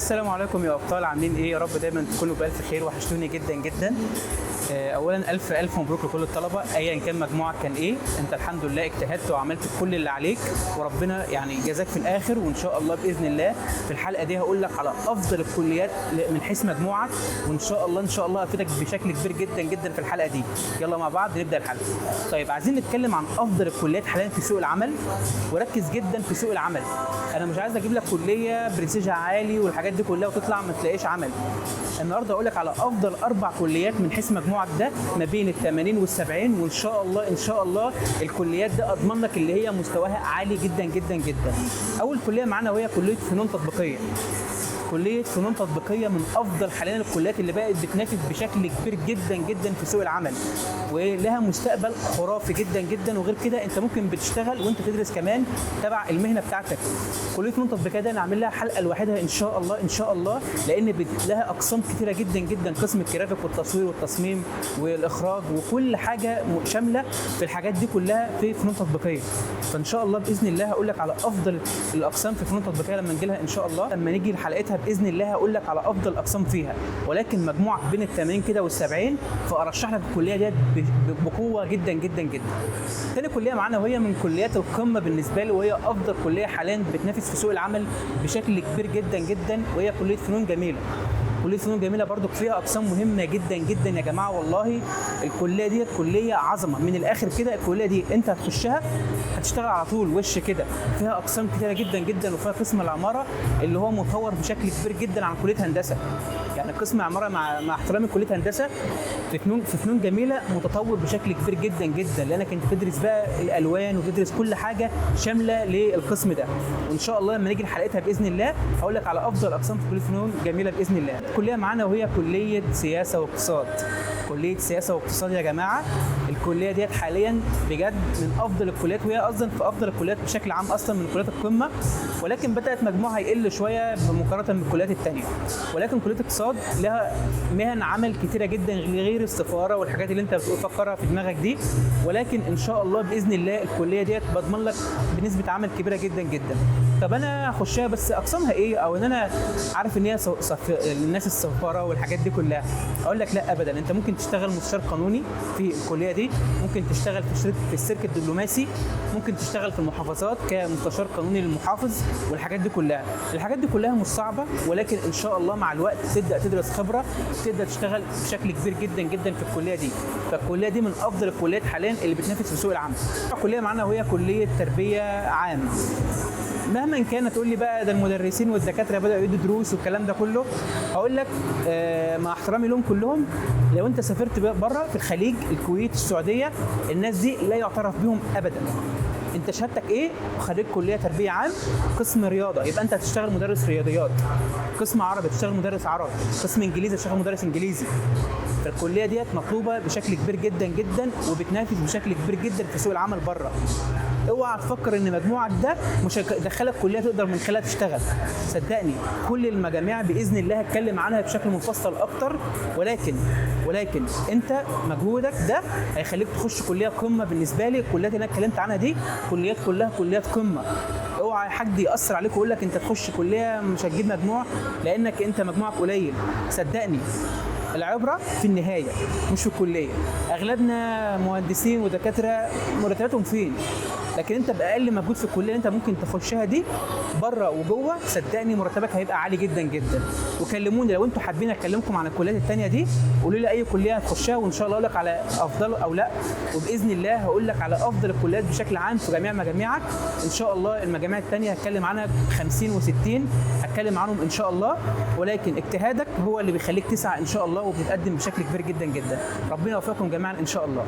السلام عليكم يا ابطال، عاملين ايه؟ يا رب دايما تكونوا بالف خير، وحشتوني جدا جدا. اولا الف مبروك لكل الطلبه ايا كان مجموعك كان ايه. انت الحمد لله اجتهدت وعملت كل اللي عليك، وربنا يعني جزاك في الاخر. وان شاء الله باذن الله في الحلقه دي هقول لك على افضل الكليات من حيث مجموعك، وان شاء الله افيدك بشكل كبير جدا جدا في الحلقه دي. يلا مع بعض نبدا الحلقه. طيب عايزين نتكلم عن افضل الكليات حاليا في سوق العمل، وركز جدا في سوق العمل. انا مش عايز اجيب لك كليه برستيجها عالي والحاجات دي كلها وتطلع ما تلاقيش عمل. النهارده هقول لك على افضل 4 كليات من حيث مجموعك ده ما بين ال80 وال70، وان شاء الله الكليات ده اضمن لك اللي هي مستواها عالي جدا جدا جدا. اول كليه معانا وهي كليه فنون تطبيقيه. كليه فنون تطبيقيه من افضل حاليا الكليات اللي بقت بتنافس بشكل كبير جدا جدا في سوق العمل، ولها مستقبل خرافي جدا جدا. وغير كده انت ممكن بتشتغل وانت تدرس كمان تبع المهنه بتاعتك. كليه فنون تطبيقيه ده نعمل لها حلقه لوحدها ان شاء الله لان لها اقسام كثيره جدا جدا. قسم الجرافيك والتصوير والتصميم والاخراج وكل حاجه شامله في الحاجات دي كلها في فنون تطبيقيه. فان شاء الله باذن الله هقول لك على افضل الاقسام في فنون تطبيقيه لما نجي لها ان شاء الله. لما نيجي لحلقتها باذن الله هقول لك على افضل اقسام فيها، ولكن مجموعك بين ال80 كده وال70، فارشح لك الكليه ديت بقوه جدا جدا جدا. ثاني كليه معانا وهي من كليات القمه بالنسبه لي، وهي افضل كليه حاليا بتنافس في سوق العمل بشكل كبير جدا جدا، وهي كليه فنون جميله. كليه فنون جميله برضو فيها اقسام مهمه جدا جدا يا جماعه. والله الكليه دي كليه عظمه من الاخر كده. الكليه دي انت هتخشها هتشتغل على طول وش كده. فيها اقسام كتيره جدا جدا، وفيها قسم العماره اللي هو مطور بشكل كبير جدا عن كليه هندسه. يعني قسم عماره مع احترامي كليه هندسه في فنون جميله متطور بشكل كبير جدا جدا، لانك انت تدرس بقى الالوان وتدرس كل حاجه شامله للقسم ده. وان شاء الله لما نيجي لحلقتها باذن الله هقول لك على افضل اقسام في كليه فنون جميله باذن الله. الكليه معانا وهي كليه سياسه واقتصاد. كليه سياسه واقتصاد يا جماعه، الكليه ديت حاليا بجد من افضل الكليات، وهي اصلا في افضل الكليات بشكل عام اصلا من كليات القمه، ولكن بدات مجموعها يقل شويه مقارنه بالكليات الثانيه. ولكن كليه الاقتصاد لها مهن عمل كتيره جدا غير السفاره والحاجات اللي انت بتفكرها في دماغك دي. ولكن ان شاء الله باذن الله الكليه ديت بضمن لك بنسبه عمل كبيره جدا جدا. طب انا اخشها بس اقسامها ايه؟ او ان انا عارف ان هي الناس السفاره والحاجات دي كلها. اقول لك لا ابدا، انت ممكن تشتغل مستشار قانوني في الكليه دي، ممكن تشتغل في السلك الدبلوماسي، ممكن تشتغل في المحافظات كمستشار قانوني للمحافظ والحاجات دي كلها. الحاجات دي كلها مش صعبه، ولكن ان شاء الله مع الوقت تبدا تدرس خبره، تبدا تشتغل بشكل كبير جدا جدا في الكليه دي. فالكليه دي من افضل الكليات حاليا اللي بتنافس في سوق العمل. الكليه معانا وهي كليه تربيه عام. مهما كان تقول لي بقى ده المدرسين والدكاتره بداوا يدوا دروس والكلام ده كله، هقول لك مع احترامي لهم كلهم، لو انت سافرت بره في الخليج، الكويت، السعوديه، الناس دي لا يعترف بهم ابدا. انت شهادتك ايه؟ خريج كليه تربيه عام، قسم رياضه، يبقى انت هتشتغل مدرس رياضيات. قسم عربي تشتغل مدرس عربي، قسم انجليزي تشتغل مدرس انجليزي. فالكليه ديت مطلوبه بشكل كبير جدا جدا، وبتنافس بشكل كبير جدا في سوق العمل بره. اوعى تفكر ان مجموعك ده مش هيدخلك كليه تقدر من خلالها تشتغل. صدقني كل المجاميع باذن الله هتكلم عنها بشكل مفصل اكتر، ولكن انت مجهودك ده هيخليك تخش كليه قمه. بالنسبه لي الكليات اللي انا اتكلمت عنها دي كليات كلها كليات قمه. اوعى حد ياثر عليك ويقول لك انت تخش كليه مش هتجيب مجموع لانك انت مجموعك قليل. صدقني العبره في النهايه مش في الكليه. اغلبنا مهندسين ودكاتره مرتباتهم فين؟ لكن انت باقل مجهود في الكليه انت ممكن تخشها دي بره وجوه، صدقني مرتبك هيبقى عالي جدا جدا. وكلموني لو انتوا حابين اكلمكم عن الكليات الثانيه دي، قولوا لي اي كليه هتخشها وان شاء الله اقول لك على افضل او لا. وباذن الله هقول لك على افضل الكليات بشكل عام في جميع مجاميعك. ان شاء الله المجاميع الثانيه هتكلم عنها 50 و60 هتكلم عنهم ان شاء الله، ولكن اجتهادك هو اللي بيخليك تسعى ان شاء الله، وبتتقدم بشكل كبير جدا جدا. ربنا يوفقكم جميعا ان شاء الله.